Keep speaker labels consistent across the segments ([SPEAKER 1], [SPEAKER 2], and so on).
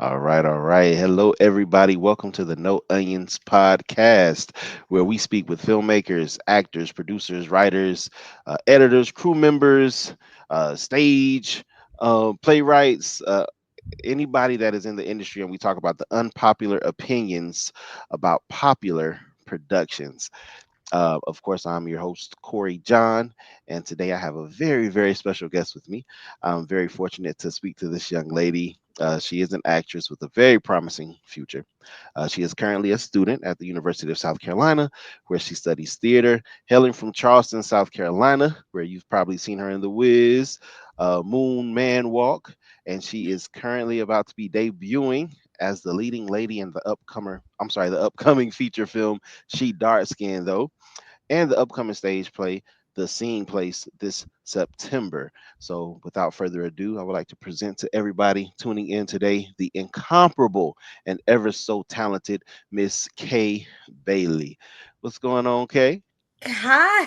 [SPEAKER 1] All right, all right. Hello, everybody. Welcome to the No Onions podcast, where we speak with filmmakers, actors, producers, writers, editors, crew members, stage playwrights, anybody that is in the industry, and we talk about the unpopular opinions about popular productions. Of course, I'm your host, CoreyJon, and today I have a very, very special guest with me. I'm very fortunate to speak to this young lady. She is an actress with a very promising future. She is currently a student at the University of South Carolina, where she studies theater, hailing from Charleston, South Carolina, where you've probably seen her in The Wiz, Moon Man Walk, and she is currently about to be debuting as the leading lady in the upcoming feature film She Dark Skin, though, and the upcoming stage play, The Scene Place, this September. So, without further ado, I would like to present to everybody tuning in today the incomparable and ever so talented Miss Kay Bailey. What's going on, Kay?
[SPEAKER 2] Hi,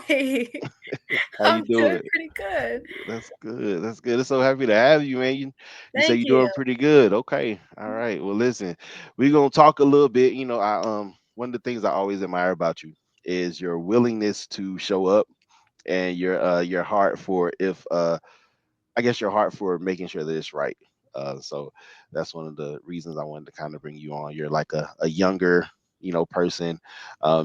[SPEAKER 1] How you
[SPEAKER 2] I'm doing
[SPEAKER 1] doing?
[SPEAKER 2] pretty good.
[SPEAKER 1] That's good. That's good. I'm so happy to have you, man. You say
[SPEAKER 2] Thank
[SPEAKER 1] you're
[SPEAKER 2] you.
[SPEAKER 1] doing pretty good. Okay. All right. Well, listen, we're gonna talk a little bit. I one of the things I always admire about you is your willingness to show up and your heart for if I guess your heart for making sure that it's right. So that's one of the reasons I wanted to kind of bring you on. You're like a younger, person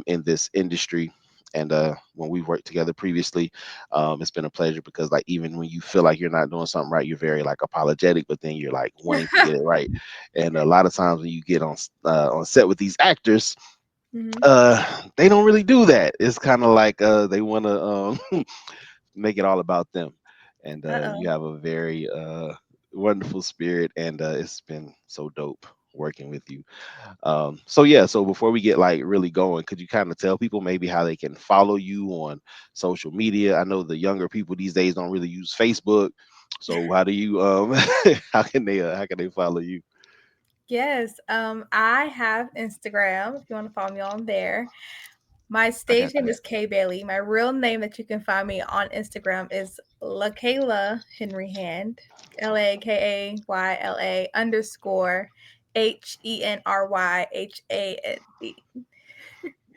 [SPEAKER 1] in this industry. And when we've worked together previously, it's been a pleasure because like even when you feel like you're not doing something right, you're very like apologetic, but then you're like wanting to get it right. And a lot of times when you get on set with these actors,
[SPEAKER 2] Hmm.
[SPEAKER 1] they don't really do that. It's kind of like they want to make it all about them. And you
[SPEAKER 2] Uh-oh.
[SPEAKER 1] have a very wonderful spirit, and it's been so dope working with you. So yeah, so before we get like really going, could you kind of tell people maybe how they can follow you on social media? I know the younger people these days don't really use Facebook, so how do you how can they follow you?
[SPEAKER 2] Yes, I have Instagram if you want to follow me on there. My
[SPEAKER 1] I
[SPEAKER 2] stage
[SPEAKER 1] got
[SPEAKER 2] name
[SPEAKER 1] you.
[SPEAKER 2] is Kay Bailey. My real name that you can find me on Instagram is Lakayla Henryhand. LAKAYLA underscore HENRYHAND.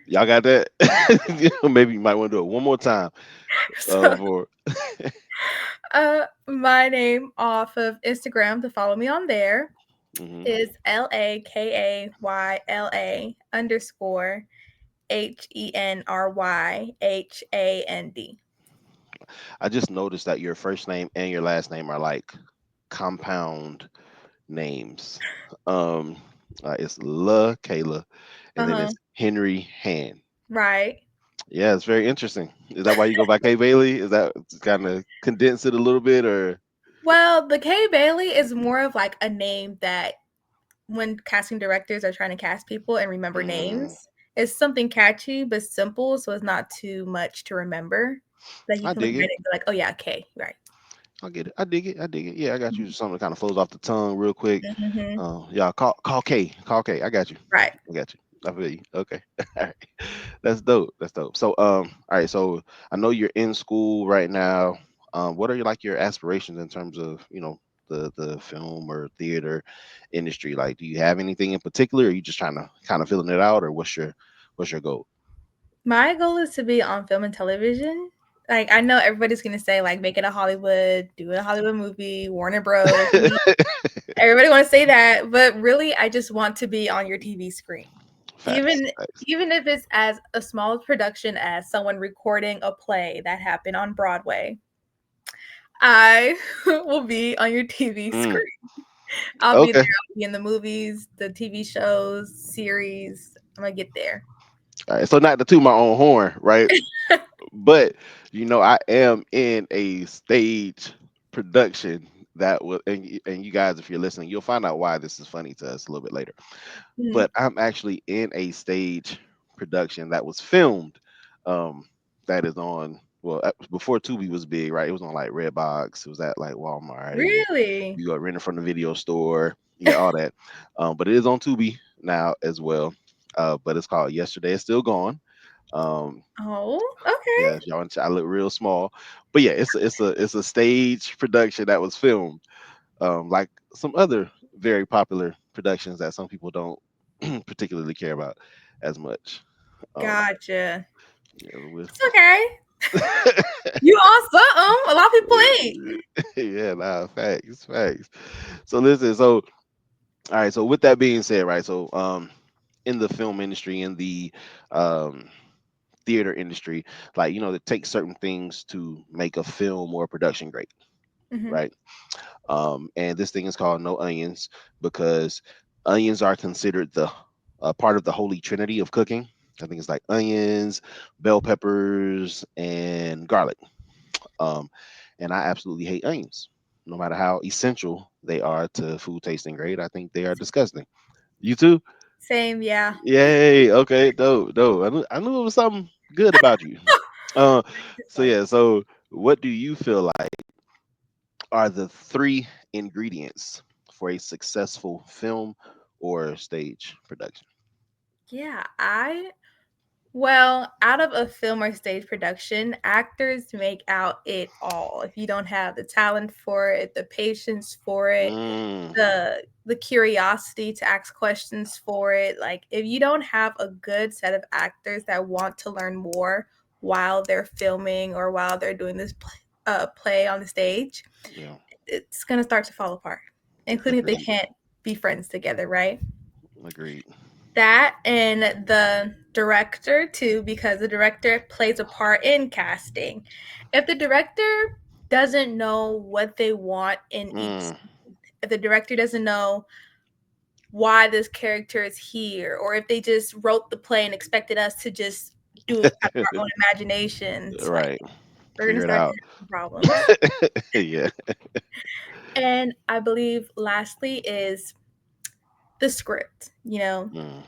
[SPEAKER 1] Y'all got that? Maybe you might want to do it one more time
[SPEAKER 2] So
[SPEAKER 1] for
[SPEAKER 2] my name off of Instagram to follow me on there
[SPEAKER 1] hmm.
[SPEAKER 2] is LAKAYLA underscore HENRYHAND.
[SPEAKER 1] I just noticed that your first name and your last name are like compound names. Um, it's La Kayla, and then
[SPEAKER 2] Uh-huh.
[SPEAKER 1] it's Henry Han.
[SPEAKER 2] Right.
[SPEAKER 1] Yeah, it's very interesting. Is that why you go by Kay Bailey? Is that kind of condense it a little bit, or?
[SPEAKER 2] Well, the Kay Bailey is more of like a name that when casting directors are trying to cast people and remember
[SPEAKER 1] Mm,
[SPEAKER 2] names, it's something catchy but simple, so it's not too much to remember. That you
[SPEAKER 1] I
[SPEAKER 2] can look
[SPEAKER 1] dig
[SPEAKER 2] at
[SPEAKER 1] it.
[SPEAKER 2] it and be like, oh yeah, Kay, right.
[SPEAKER 1] I get it. I dig it. I dig it. Yeah, I got you something that kind of flows off the tongue real quick.
[SPEAKER 2] Mm-hmm.
[SPEAKER 1] Yeah, call K. Call K. I got you.
[SPEAKER 2] Right.
[SPEAKER 1] I got you. I feel you. Okay. All right. That's dope. That's dope. So all right, so I know you're in school right now. What are your aspirations in terms of, the film or theater industry? Like, do you have anything in particular, or are you just trying to kind of filling it out, or what's your goal?
[SPEAKER 2] My goal is to be on film and television. Like I know everybody's gonna say like make it a Hollywood, do a Hollywood movie, Warner Bros. Everybody want to say that, but really, I just want to be on your TV screen.
[SPEAKER 1] Facts.
[SPEAKER 2] Even
[SPEAKER 1] Facts.
[SPEAKER 2] even if it's as a small production as someone recording a play that happened on Broadway, I will be on your TV
[SPEAKER 1] Mm,
[SPEAKER 2] screen. I'll be there.
[SPEAKER 1] okay.
[SPEAKER 2] I'll be in the movies, the TV shows, series. I'm gonna get there.
[SPEAKER 1] All right. So not to toot my own horn, right? But I am in a stage production that will, and you guys, if you're listening, you'll find out why this is funny to us a little bit later.
[SPEAKER 2] Mhm.
[SPEAKER 1] But I'm actually in a stage production that was filmed, um, that is on. Well, before Tubi was big, right? It was on like Redbox. It was at like Walmart, and
[SPEAKER 2] Really?
[SPEAKER 1] you got rented from the video store. Yeah, all that. But it is on Tubi now as well. But it's called Yesterday. It's still going. Um,
[SPEAKER 2] Oh, okay.
[SPEAKER 1] yeah, if y'all want I look real small, but yeah, it's a stage production that was filmed, like some other very popular productions that some people don't particularly care about as much. Um,
[SPEAKER 2] Gotcha.
[SPEAKER 1] yeah, with
[SPEAKER 2] It's okay. You on something. A lot of people ain't.
[SPEAKER 1] yeah, nah, facts, facts. So listen, so all right, so with that being said, right, so in the film industry, in the um theater industry, like it takes certain things to make a film or a production great,
[SPEAKER 2] Hmm.
[SPEAKER 1] right? And this thing is called no onions because onions are considered the part of the holy trinity of cooking. I think it's like onions, bell peppers, and garlic. Um, and I absolutely hate onions. No matter how essential they are to food tasting great, I think they are disgusting. You too?
[SPEAKER 2] Same, yeah.
[SPEAKER 1] Yay. Okay. Dope. Dope. I knew it was something good about you. Uh,
[SPEAKER 2] It's
[SPEAKER 1] so
[SPEAKER 2] like,
[SPEAKER 1] yeah. So what do you feel like are the three ingredients for a successful film or stage production?
[SPEAKER 2] yeah, well, out of a film or stage production, actors make out it all. If you don't have the talent for it, the patience for it,
[SPEAKER 1] Mm,
[SPEAKER 2] the curiosity to ask questions for it, like if you don't have a good set of actors that want to learn more while they're filming or while they're doing this play on the stage,
[SPEAKER 1] yeah.
[SPEAKER 2] it's going to start to fall apart, including if they
[SPEAKER 1] Agreed.
[SPEAKER 2] can't be friends together, right?
[SPEAKER 1] Agreed.
[SPEAKER 2] That and the director too, because the director plays a part in casting. If the director doesn't know what they want in each
[SPEAKER 1] Mm,
[SPEAKER 2] scene, if the director doesn't know why this character is here, or if they just wrote the play and expected us to just do it out of our own imaginations, like
[SPEAKER 1] right.
[SPEAKER 2] we're gonna
[SPEAKER 1] Figure it
[SPEAKER 2] start to
[SPEAKER 1] out.
[SPEAKER 2] have some problems.
[SPEAKER 1] Yeah.
[SPEAKER 2] And I believe lastly is the script.
[SPEAKER 1] Mm,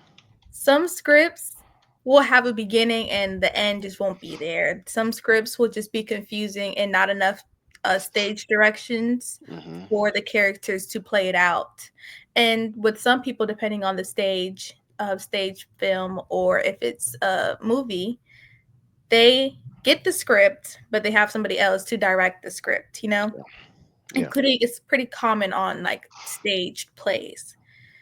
[SPEAKER 2] Some scripts will have a beginning and the end just won't be there. Some scripts will just be confusing and not enough stage directions
[SPEAKER 1] hmm.
[SPEAKER 2] for the characters to play it out. And with some people, depending on the stage film, or if it's a movie, they get the script, but they have somebody else to direct the script,
[SPEAKER 1] Yeah.
[SPEAKER 2] including it's pretty common on like staged plays.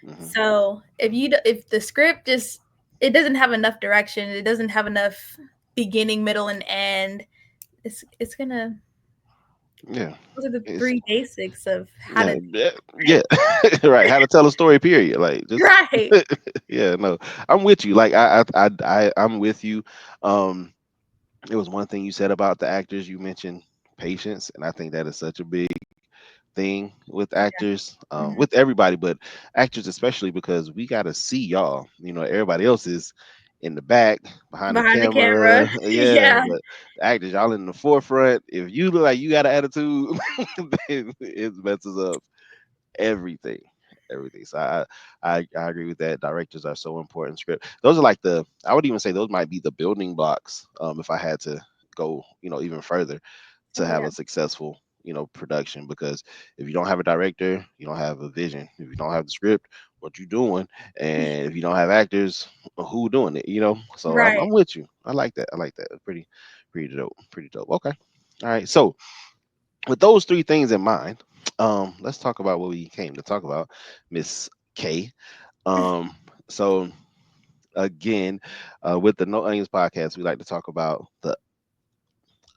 [SPEAKER 1] Hmm.
[SPEAKER 2] So if the script just it doesn't have enough direction, it doesn't have enough beginning, middle, and end. It's gonna
[SPEAKER 1] Yeah.
[SPEAKER 2] those are the
[SPEAKER 1] It's
[SPEAKER 2] three basics of how
[SPEAKER 1] yeah,
[SPEAKER 2] to
[SPEAKER 1] yeah, yeah.
[SPEAKER 2] right.
[SPEAKER 1] Right. How to tell a story? Period. Like just
[SPEAKER 2] Right.
[SPEAKER 1] yeah. No, I'm with you. Like I'm with you. Um, it was one thing you said about the actors. You mentioned patience, and I think that is such a big thing with actors,
[SPEAKER 2] Mhm.
[SPEAKER 1] with everybody, but actors especially because we got to see y'all. Everybody else is in the back behind the
[SPEAKER 2] Behind the camera.
[SPEAKER 1] camera. Yeah,
[SPEAKER 2] Yeah.
[SPEAKER 1] but the actors, y'all in the forefront. If you look like you got an attitude, then it messes up everything. Everything. So I agree with that. Directors are so important. Script. Those are like I would even say those might be the building blocks. If I had to go, even further to
[SPEAKER 2] Oh
[SPEAKER 1] have
[SPEAKER 2] yeah.
[SPEAKER 1] a successful production, because if you don't have a director, you don't have a vision. If you don't have the script, what you doing? And if you don't have actors, who doing it? So I'm
[SPEAKER 2] Right.
[SPEAKER 1] with you. I like that. I like that. Pretty dope. Pretty dope. Okay. All right. So with those three things in mind, let's talk about what we came to talk about, Miss K. um so again, with the No Onions podcast, we like to talk about the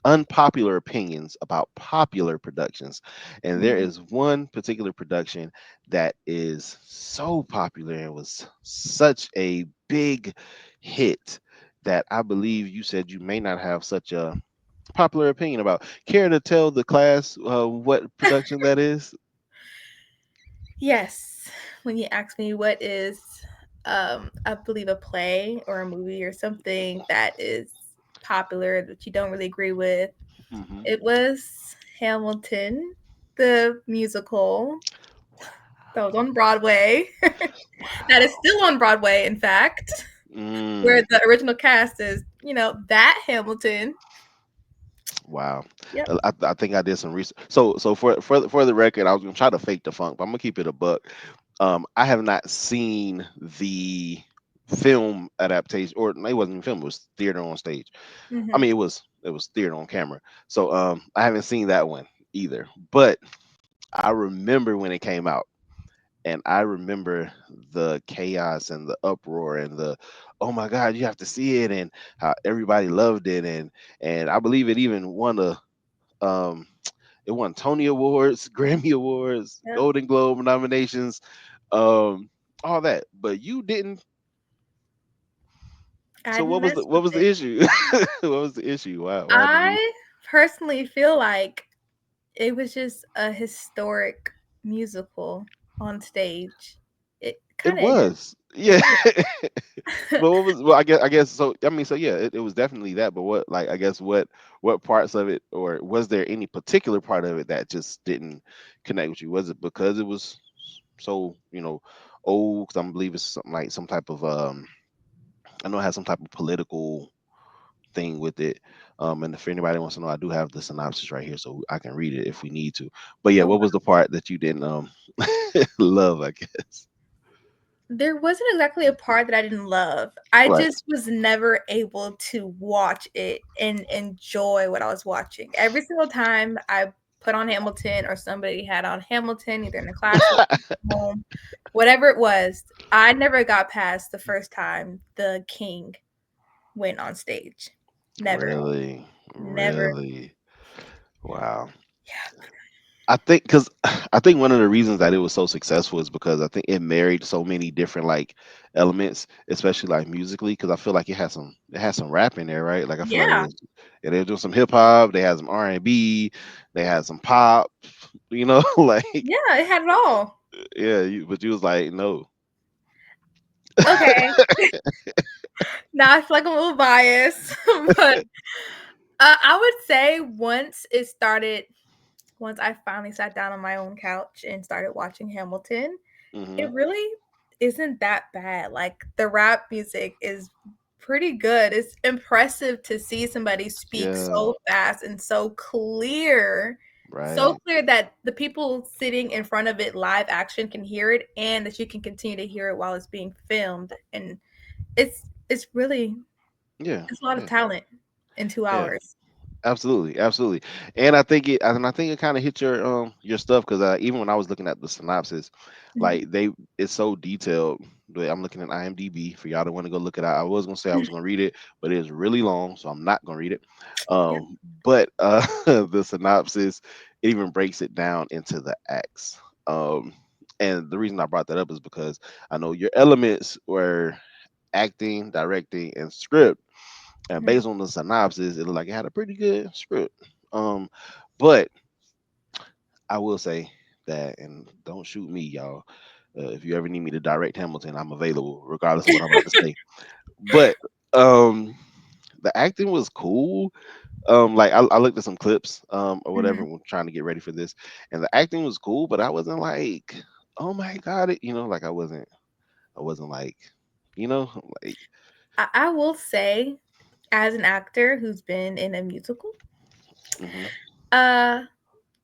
[SPEAKER 1] unpopular opinions about popular productions. And there
[SPEAKER 2] Mhm.
[SPEAKER 1] is one particular production that is so popular and was such a big hit that I believe you said you may not have such a popular opinion about. Care to tell the class what production that is?
[SPEAKER 2] Yes. When you ask me what is I believe a play or a movie or something that is popular that you don't really agree with,
[SPEAKER 1] Hmm.
[SPEAKER 2] it was Hamilton, the musical that was on Broadway. That is
[SPEAKER 1] Wow.
[SPEAKER 2] still on Broadway, in fact, where
[SPEAKER 1] Mm,
[SPEAKER 2] the original cast is, that Hamilton.
[SPEAKER 1] wow.
[SPEAKER 2] Yep.
[SPEAKER 1] I think I did some research. So for the record, I was gonna try to fake the funk, but I'm gonna keep it a buck. I have not seen the film adaptation, or no, it wasn't even film; it was theater on stage. I
[SPEAKER 2] Hmm.
[SPEAKER 1] mean, it was theater on camera. So I haven't seen that one either. But I remember when it came out, And I remember the chaos and the uproar and the, oh my God, you have to see it, and how everybody loved it. And I believe it even won a um it won Tony Awards, Grammy Awards,
[SPEAKER 2] Yep.
[SPEAKER 1] Golden Globe nominations, um, all that. But you didn't.
[SPEAKER 2] I
[SPEAKER 1] So
[SPEAKER 2] didn't mess
[SPEAKER 1] what
[SPEAKER 2] with
[SPEAKER 1] was the
[SPEAKER 2] it.
[SPEAKER 1] issue? What was the issue? Why did you?
[SPEAKER 2] I personally feel like it was just a historic musical on stage. It
[SPEAKER 1] It
[SPEAKER 2] kind of is.
[SPEAKER 1] was.
[SPEAKER 2] It
[SPEAKER 1] Yeah. But what was, well, I guess so, I mean, so yeah, it was definitely that, but what, like, I guess what parts of it, or was there any particular part of it that just didn't connect with you? Was it because it was so, old? Because I believe it's something like some type of I know it has some type of political thing with it. And if anybody wants to know, I do have the synopsis right here, so I can read it if we need to. But yeah,
[SPEAKER 2] Oh,
[SPEAKER 1] what was the part that you didn't love, I guess?
[SPEAKER 2] there wasn't exactly a part that I didn't love. I
[SPEAKER 1] Right.
[SPEAKER 2] just was never able to watch it and enjoy what I was watching. Every single time I put on Hamilton or somebody had on Hamilton, either in the classroom, home, whatever it was, I never got past the first time the king went on stage. Never.
[SPEAKER 1] Really,
[SPEAKER 2] Never.
[SPEAKER 1] really. Wow.
[SPEAKER 2] Yeah.
[SPEAKER 1] I think because I think one of the reasons that it was so successful is because I think it married so many different like elements, especially like musically. Because I feel like it had some rap in there, right? Like I feel like it
[SPEAKER 2] Yeah.
[SPEAKER 1] was, yeah, they were doing some hip hop, they had some R&B, they had some pop, like,
[SPEAKER 2] Yeah, it had it all.
[SPEAKER 1] yeah. But you was like, no.
[SPEAKER 2] Okay. Now I feel like I'm a little biased, but I would say once I finally sat down on my own couch and started watching Hamilton,
[SPEAKER 1] Hmm.
[SPEAKER 2] it really isn't that bad. Like the rap music is pretty good. It's impressive to see somebody speak
[SPEAKER 1] Yeah.
[SPEAKER 2] so fast and so
[SPEAKER 1] Right.
[SPEAKER 2] clear that the people sitting in front of it live action can hear it and that you can continue to hear it while it's being filmed. And it's really
[SPEAKER 1] Yeah.
[SPEAKER 2] it's a lot of
[SPEAKER 1] Yeah.
[SPEAKER 2] talent in two
[SPEAKER 1] Yeah.
[SPEAKER 2] hours.
[SPEAKER 1] Absolutely, absolutely, and I think it kind of hit your stuff because even when I was looking at the synopsis,
[SPEAKER 2] Mhm.
[SPEAKER 1] like it's so detailed. But I'm looking at IMDb for y'all to want to go look it out. I was gonna say I was gonna read it, but it's really long, so I'm not gonna read it.
[SPEAKER 2] Yep.
[SPEAKER 1] But the synopsis, it even breaks it down into the acts. And the reason I brought that up is because I know your elements were acting, directing, and script, and
[SPEAKER 2] Mhm.
[SPEAKER 1] based on the synopsis, it looked like it had a pretty good script. Um, but I will say that, and don't shoot me, y'all. If you ever need me to direct Hamilton, I'm available, regardless of what I'm about to say. But um, the acting was cool. Like I looked at some clips, or whatever,
[SPEAKER 2] Mhm.
[SPEAKER 1] when trying to get ready for this, and the acting was cool, but I wasn't like, oh my god, like I wasn't like, like,
[SPEAKER 2] I will say, as an actor who's been in a musical,
[SPEAKER 1] hmm.
[SPEAKER 2] uh,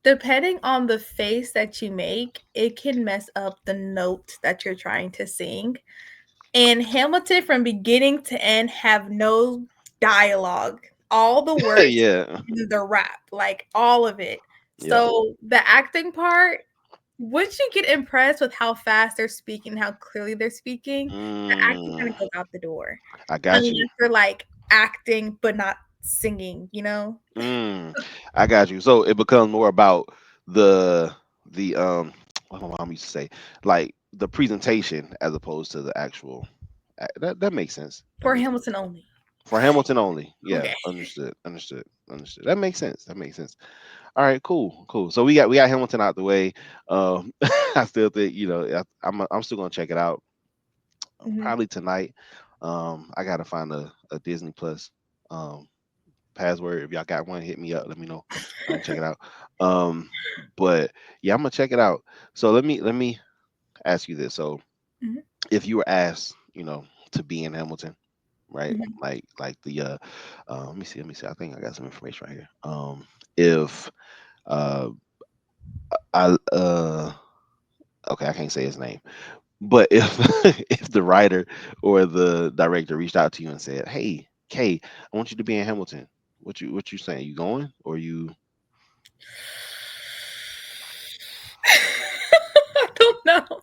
[SPEAKER 2] depending on the face that you make, it can mess up the note that you're trying to sing. And Hamilton, from beginning to end, have no dialogue. All the words
[SPEAKER 1] Yeah,
[SPEAKER 2] in the rap, like all of it.
[SPEAKER 1] yeah.
[SPEAKER 2] So the acting part, once you get impressed with how fast they're speaking, how clearly they're speaking, the acting kind
[SPEAKER 1] Mm,
[SPEAKER 2] of goes out the door.
[SPEAKER 1] I got you.
[SPEAKER 2] Unless they're like acting but not singing, you know?
[SPEAKER 1] Mm, I got you. So it becomes more about the what my mom used to say, like the presentation as opposed to the actual. That makes sense. That
[SPEAKER 2] For
[SPEAKER 1] makes sense.
[SPEAKER 2] Hamilton only.
[SPEAKER 1] For Hamilton only. Yeah,
[SPEAKER 2] Okay.
[SPEAKER 1] understood. Understood. Understood. That makes sense. That makes sense. All right, cool, cool. So we got Hamilton out the way. I still think, I'm still gonna check it out,
[SPEAKER 2] Mhm.
[SPEAKER 1] probably tonight. I gotta find a Disney Plus um password. If y'all got one, hit me up. Let me know. I can check it out. Um, but yeah, I'm gonna check it out. So let me ask you this. So
[SPEAKER 2] Mhm.
[SPEAKER 1] if you were asked, to be in Hamilton, right?
[SPEAKER 2] Mhm.
[SPEAKER 1] Like the let me see. I think I got some information right here. If uh I okay, I can't say his name, but if if the writer or the director reached out to you and said, "Hey, Kay, I want you to be in Hamilton," what you saying? You going, or you?
[SPEAKER 2] I don't know.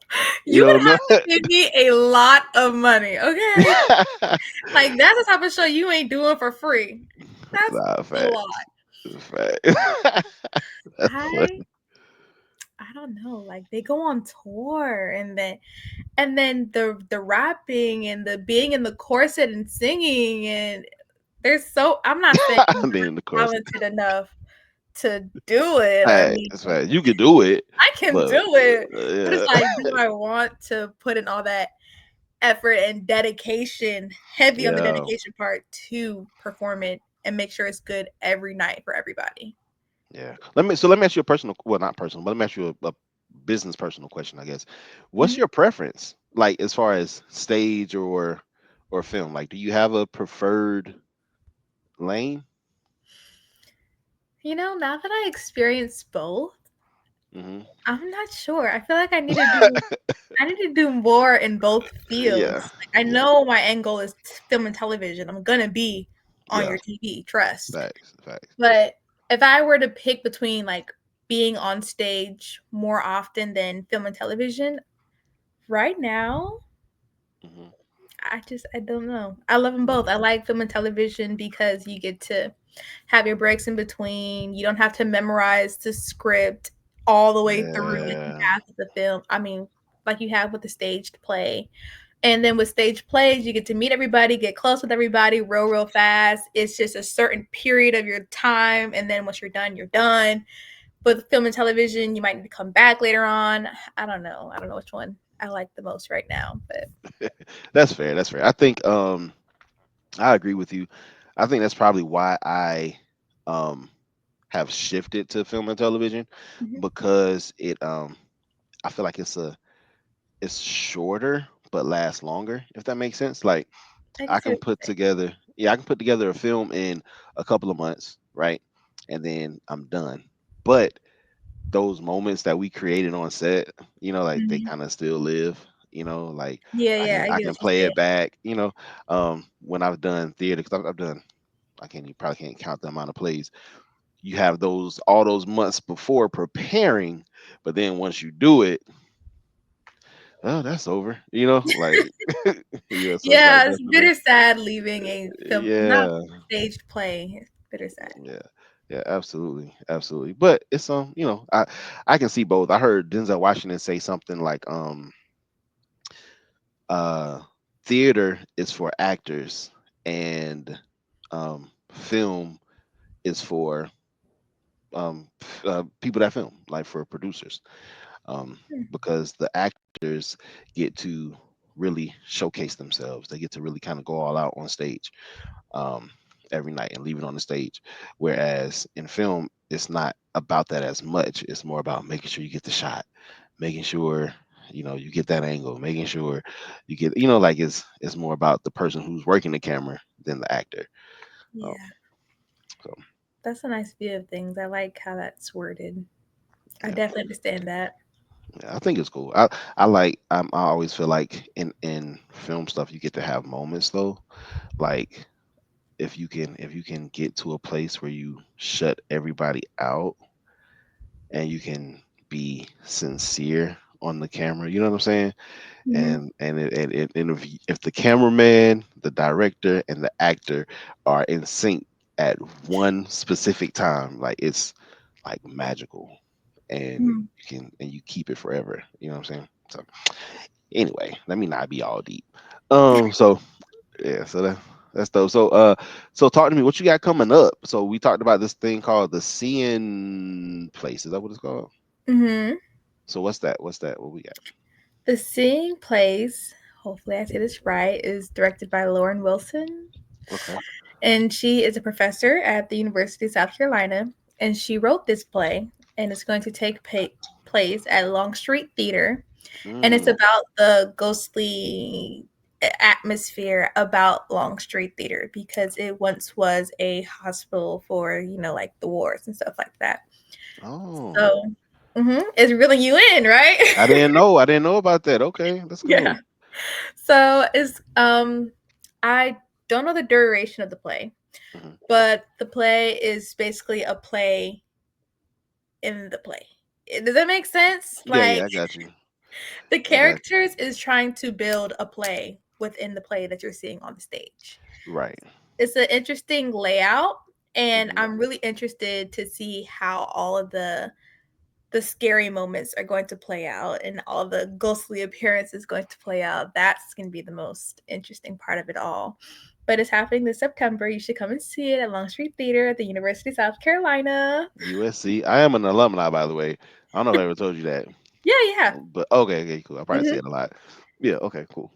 [SPEAKER 1] You
[SPEAKER 2] You
[SPEAKER 1] know,
[SPEAKER 2] would
[SPEAKER 1] no.
[SPEAKER 2] have to give me a lot of money, okay? Like that's the type of show you ain't doing for free. That's
[SPEAKER 1] Nah,
[SPEAKER 2] a lot.
[SPEAKER 1] facts. Facts. That's funny.
[SPEAKER 2] I I don't know. Like they go on tour and then the rapping and the being in the corset and singing and there's so I'm not saying I'm
[SPEAKER 1] Being in the
[SPEAKER 2] not
[SPEAKER 1] course.
[SPEAKER 2] talented enough to do it. I
[SPEAKER 1] Hey,
[SPEAKER 2] mean,
[SPEAKER 1] that's right. You can do it,
[SPEAKER 2] I can
[SPEAKER 1] but
[SPEAKER 2] do it, but it's
[SPEAKER 1] yeah,
[SPEAKER 2] like, do I want to put in all that effort and dedication, heavy on the
[SPEAKER 1] yeah,
[SPEAKER 2] dedication part to perform it and make sure it's good every night for everybody?
[SPEAKER 1] yeah. Let me ask you a personal, well, not personal, but let me ask you a business personal question, I guess. What's
[SPEAKER 2] Mhm.
[SPEAKER 1] your preference, like as far as stage or film? Like, do you have a preferred lane?
[SPEAKER 2] Now that I experienced both,
[SPEAKER 1] Hmm.
[SPEAKER 2] I'm not sure. I feel like I need to do more in both
[SPEAKER 1] Yeah,
[SPEAKER 2] fields. Like I
[SPEAKER 1] yeah,
[SPEAKER 2] know my end goal is film and television. I'm gonna be on
[SPEAKER 1] yeah.
[SPEAKER 2] your TV, trust.
[SPEAKER 1] Facts, facts.
[SPEAKER 2] But if I were to pick between like being on stage more often than film and television, right now,
[SPEAKER 1] Hmm.
[SPEAKER 2] I don't know. I love them both. I like film and television because you get to have your breaks in between. You don't have to memorize the script all the way through like you
[SPEAKER 1] Yeah.
[SPEAKER 2] have with the film. I mean, like you have with the staged play. And then with stage plays, you get to meet everybody, get close with everybody real fast. It's just a certain period of your time. And then once you're done, you're done. With film and television, you might need to come back later on. I don't know. I don't know which one I like the most right now. But
[SPEAKER 1] That's fair. That's fair. I think I agree with you. I think that's probably why I um have shifted to film and television,
[SPEAKER 2] mhm,
[SPEAKER 1] because it I feel like it's shorter but lasts longer, if that makes sense. Like,
[SPEAKER 2] I can
[SPEAKER 1] I
[SPEAKER 2] see
[SPEAKER 1] can
[SPEAKER 2] what
[SPEAKER 1] put together, yeah, I can put together a film in a couple of months, right? And then I'm done. But those moments that we created on set, like
[SPEAKER 2] you're
[SPEAKER 1] they
[SPEAKER 2] saying.
[SPEAKER 1] kind of still live, like
[SPEAKER 2] Yeah,
[SPEAKER 1] I
[SPEAKER 2] yeah,
[SPEAKER 1] can
[SPEAKER 2] I
[SPEAKER 1] I
[SPEAKER 2] get
[SPEAKER 1] can
[SPEAKER 2] what you're
[SPEAKER 1] play
[SPEAKER 2] saying.
[SPEAKER 1] it back, when I've done theater, because I've done, I can't, you probably can't count the amount of plays. You have those all those months before preparing, but then once you do it, oh, that's over, like so it's like
[SPEAKER 2] Yeah, it's
[SPEAKER 1] definitely,
[SPEAKER 2] bitter sad leaving a film, not
[SPEAKER 1] yeah,
[SPEAKER 2] staged play. It's bitter sad.
[SPEAKER 1] yeah, yeah, absolutely, absolutely. But it's I can see both. I heard Denzel Washington say something like uh theater is for actors, and film is for people that film, like for producers, um,
[SPEAKER 2] Hmm,
[SPEAKER 1] because the actors get to really showcase themselves. They get to really kind of go all out on stage, um, every night and leave it on the stage. Whereas in film, it's not about that as much. It's more about making sure you get the shot, making sure you get that angle, making sure you get, like it's more about the person who's working the camera than the actor. Um,
[SPEAKER 2] yeah,
[SPEAKER 1] so
[SPEAKER 2] that's a nice view of things. I like how that's worded. I
[SPEAKER 1] yeah,
[SPEAKER 2] definitely understand that.
[SPEAKER 1] yeah, I think it's cool. I always feel like in film stuff you get to have moments though, like if you can get to a place where you shut everybody out and you can be sincere on the camera, you know what I'm saying?
[SPEAKER 2] Mhm.
[SPEAKER 1] And if the cameraman, the director, and the actor are in sync at one specific time, like it's like magical, and
[SPEAKER 2] Mhm.
[SPEAKER 1] you keep it forever. You know what I'm saying? So anyway, let me not be all deep. So yeah, so that's dope. So talk to me. What you got coming up? So we talked about this thing called the Seeing Place. Is that what it's called?
[SPEAKER 2] Mhm.
[SPEAKER 1] So what's that? What's that? What we got?
[SPEAKER 2] The Seeing Plays, hopefully I say this right, is directed by Lauren Wilson,
[SPEAKER 1] Okay.
[SPEAKER 2] and she is a professor at the University of South Carolina, and she wrote this play, and it's going to take place at Longstreet Theater, and it's
[SPEAKER 1] Mm.
[SPEAKER 2] about the ghostly atmosphere about Longstreet Theater because it once was a hospital for like the wars and stuff like that.
[SPEAKER 1] Oh.
[SPEAKER 2] So, it's reeling you in, right?
[SPEAKER 1] I didn't know. I didn't know about that. Okay, that's
[SPEAKER 2] Yeah.
[SPEAKER 1] cool.
[SPEAKER 2] So it's I don't know the duration of the play,
[SPEAKER 1] Hmm.
[SPEAKER 2] but the play is basically a play in the play. Does that make sense?
[SPEAKER 1] Yeah,
[SPEAKER 2] Like
[SPEAKER 1] yeah, I got you.
[SPEAKER 2] The
[SPEAKER 1] I got
[SPEAKER 2] characters is trying to build a play within the play that you're seeing on the stage.
[SPEAKER 1] you. Right.
[SPEAKER 2] It's an interesting layout, and
[SPEAKER 1] Hmm.
[SPEAKER 2] I'm really interested to see how all of the scary moments are going to play out and all the ghostly appearance is going to play out. That's going to be the most interesting part of it all. But it's happening this September. You should come and see it at Longstreet Theater at the University of South Carolina.
[SPEAKER 1] USC. I am an alumni, by the way. I don't know if I ever told you that.
[SPEAKER 2] Yeah, yeah.
[SPEAKER 1] But okay, okay, cool. I probably say
[SPEAKER 2] Hmm.
[SPEAKER 1] it a lot. Yeah, okay, cool.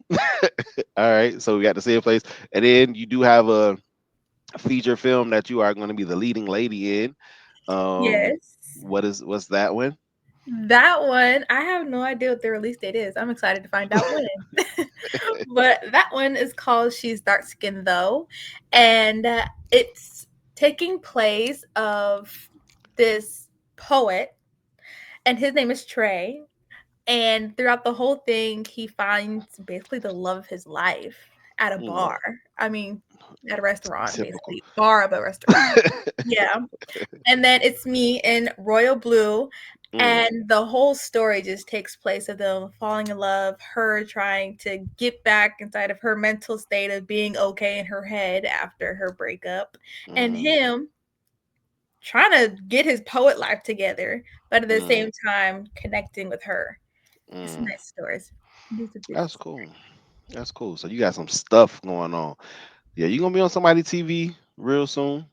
[SPEAKER 1] All right, so we got the same place, and then you do have a feature film that you are going to be the leading lady in.
[SPEAKER 2] Yes.
[SPEAKER 1] What's that one?
[SPEAKER 2] That one, I have no idea what the release date is. I'm excited to find out when. But that one is called She's Dark Skinned Though. And it's taking place of this poet, and his name is Trey. And throughout the whole thing, he finds basically the love of his life at a
[SPEAKER 1] Mm,
[SPEAKER 2] bar. I mean, at a restaurant,
[SPEAKER 1] typical.
[SPEAKER 2] basically. Bar of a restaurant. Yeah. And then it's me in royal blue,
[SPEAKER 1] Mm,
[SPEAKER 2] and the whole story just takes place of them falling in love, her trying to get back inside of her mental state of being okay in her head after her breakup, and
[SPEAKER 1] mm,
[SPEAKER 2] him trying to get his poet life together, but at the
[SPEAKER 1] mm,
[SPEAKER 2] same time connecting with her. It's a
[SPEAKER 1] mm.
[SPEAKER 2] nice story. It's a beautiful
[SPEAKER 1] That's
[SPEAKER 2] story.
[SPEAKER 1] cool. That's cool. So you got some stuff going on. Yeah, you gonna be on somebody TV real soon,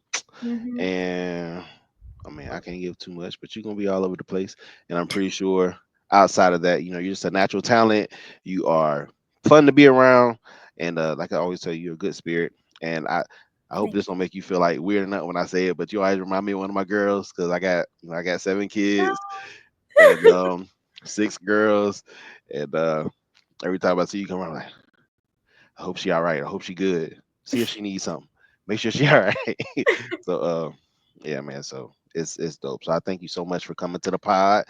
[SPEAKER 2] Mhm.
[SPEAKER 1] and I mean, I can't give too much, but you're gonna be all over the place. And I'm pretty sure outside of that, you're just a natural talent. You are fun to be around, and like I always tell you, you're a good spirit. And I hope
[SPEAKER 2] Thank
[SPEAKER 1] this don't make you feel like weird or not when I say it, but you always remind me of one of my girls because I got 7 kids and six girls, and every time I see you come around, I'm like, I hope she all right. I hope she good. See if she needs something. Make sure she all right. So yeah, man. So it's dope. So I thank you so much for coming to the pod,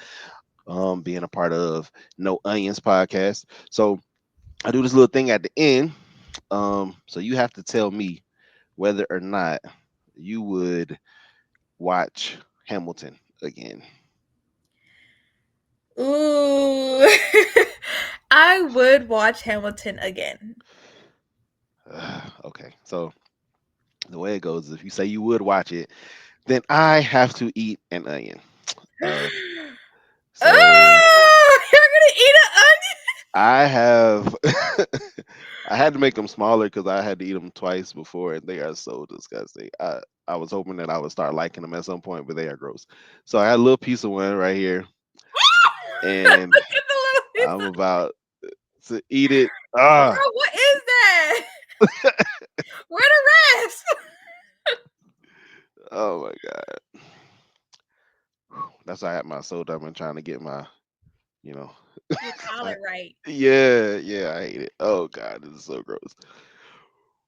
[SPEAKER 1] being a part of No Onions podcast. So I do this little thing at the end. So you have to tell me whether or not you would watch Hamilton again.
[SPEAKER 2] you. Ooh. I would watch Hamilton again.
[SPEAKER 1] Okay. So the way it goes is if you say you would watch it, then I have to eat an onion. Uh so
[SPEAKER 2] Oh, you're gonna eat an onion?
[SPEAKER 1] I have I had to make them smaller because I had to eat them twice before, and they are so disgusting. I was hoping that I would start liking them at some point, but they are gross. So I had a little piece of one right here,
[SPEAKER 2] Look
[SPEAKER 1] and
[SPEAKER 2] at the little
[SPEAKER 1] I'm
[SPEAKER 2] piece.
[SPEAKER 1] about to eat it.
[SPEAKER 2] Bro, what is that? Where the rest?
[SPEAKER 1] Oh my god, that's why I had my soda. I've been trying to get my, you know,
[SPEAKER 2] Your palate right.
[SPEAKER 1] yeah, yeah, I hate it. Oh god, this is so gross.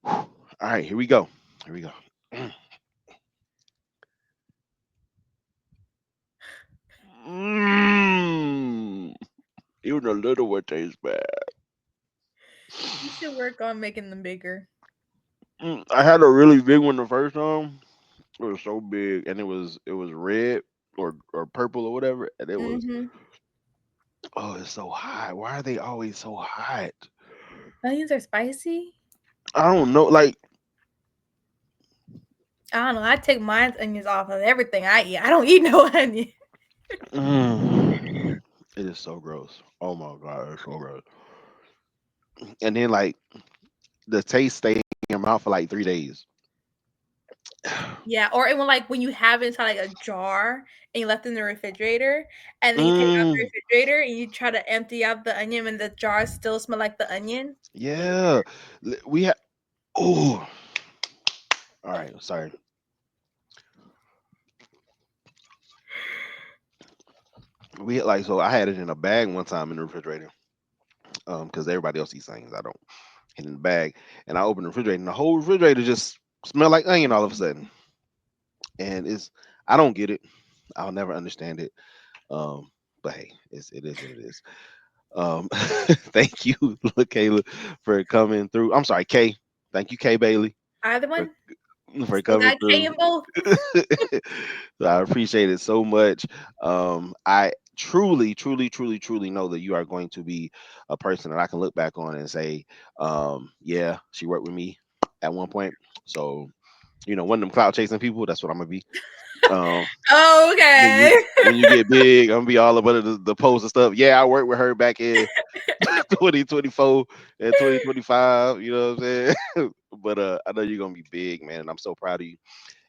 [SPEAKER 1] All right, here we go. Here we go. Mm. Even a little one tastes bad.
[SPEAKER 2] You should work on making them bigger.
[SPEAKER 1] I had a really big one the first time. It was so big, and it was red or purple or whatever, and it was
[SPEAKER 2] Mm-hmm.
[SPEAKER 1] oh, it's so hot. Why are they always so hot?
[SPEAKER 2] Onions are spicy.
[SPEAKER 1] I don't know. Like,
[SPEAKER 2] I don't know. I take my onions off of everything I eat. I don't eat no onion.
[SPEAKER 1] it is so gross. Oh my god, it's so gross. And then like the taste stay in your mouth for like 3 days.
[SPEAKER 2] Yeah, or even like when you have it inside like a jar and you left it in the refrigerator, and then you take it out the
[SPEAKER 1] Mm,
[SPEAKER 2] refrigerator and you try to empty out the onion and the jar still smell like the onion.
[SPEAKER 1] yeah, we have. Oh, all right. Sorry. We had, like so. I had it in a bag one time in the refrigerator. Because everybody else eats onions. I don't. In the bag, and I opened the refrigerator, and the whole refrigerator just smelled like onion all of a sudden. And I don't get it. I'll never understand it. Um, but hey, it is what it is. Thank you, Lakayla, for coming through. I'm sorry, Kay. Thank you, Kay Bailey,
[SPEAKER 2] Either
[SPEAKER 1] for
[SPEAKER 2] one. Still
[SPEAKER 1] coming
[SPEAKER 2] got K
[SPEAKER 1] through.
[SPEAKER 2] in both.
[SPEAKER 1] So I appreciate it so much. I truly know that you are going to be a person that I can look back on and say, yeah, she worked with me at one point. So, one of them cloud chasing people, that's what I'm gonna be. Um, when you
[SPEAKER 2] Okay.
[SPEAKER 1] when you get big, I'm gonna be all about the posts and stuff. Yeah, I worked with her back in 2024 and 2025. You know what I'm saying? But I know you're gonna be big, man, and I'm so proud of you.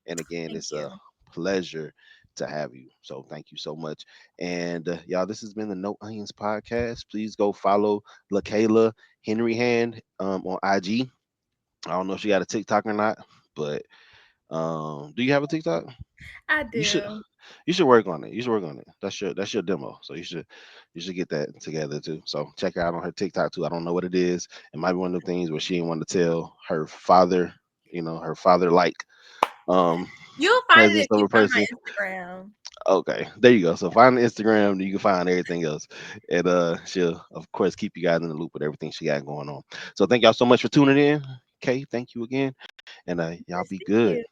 [SPEAKER 1] And again,
[SPEAKER 2] Thank
[SPEAKER 1] it's a
[SPEAKER 2] you.
[SPEAKER 1] pleasure to have you. So thank you so much. And y'all, this has been the No Onions podcast. Please go follow Lakayla Henryhand on IG. I don't know if she got a TikTok or not, but do you have a TikTok?
[SPEAKER 2] I
[SPEAKER 1] You should.
[SPEAKER 2] do.
[SPEAKER 1] You should work on it. You should work on it. That's your demo. So you should get that together too. So check her out on her TikTok too. I don't know what it is. It might be one of the things where she didn't want to tell her father, her father like um
[SPEAKER 2] You'll find it
[SPEAKER 1] presence
[SPEAKER 2] if
[SPEAKER 1] of
[SPEAKER 2] you
[SPEAKER 1] a
[SPEAKER 2] find my
[SPEAKER 1] person.
[SPEAKER 2] Instagram.
[SPEAKER 1] Okay, there you go. So find the Instagram, you can find everything else, and she'll of course keep you guys in the loop with everything she got going on. So thank y'all so much for tuning in. Kay, thank you again, and y'all
[SPEAKER 2] Yes,
[SPEAKER 1] be
[SPEAKER 2] thank
[SPEAKER 1] good.
[SPEAKER 2] you.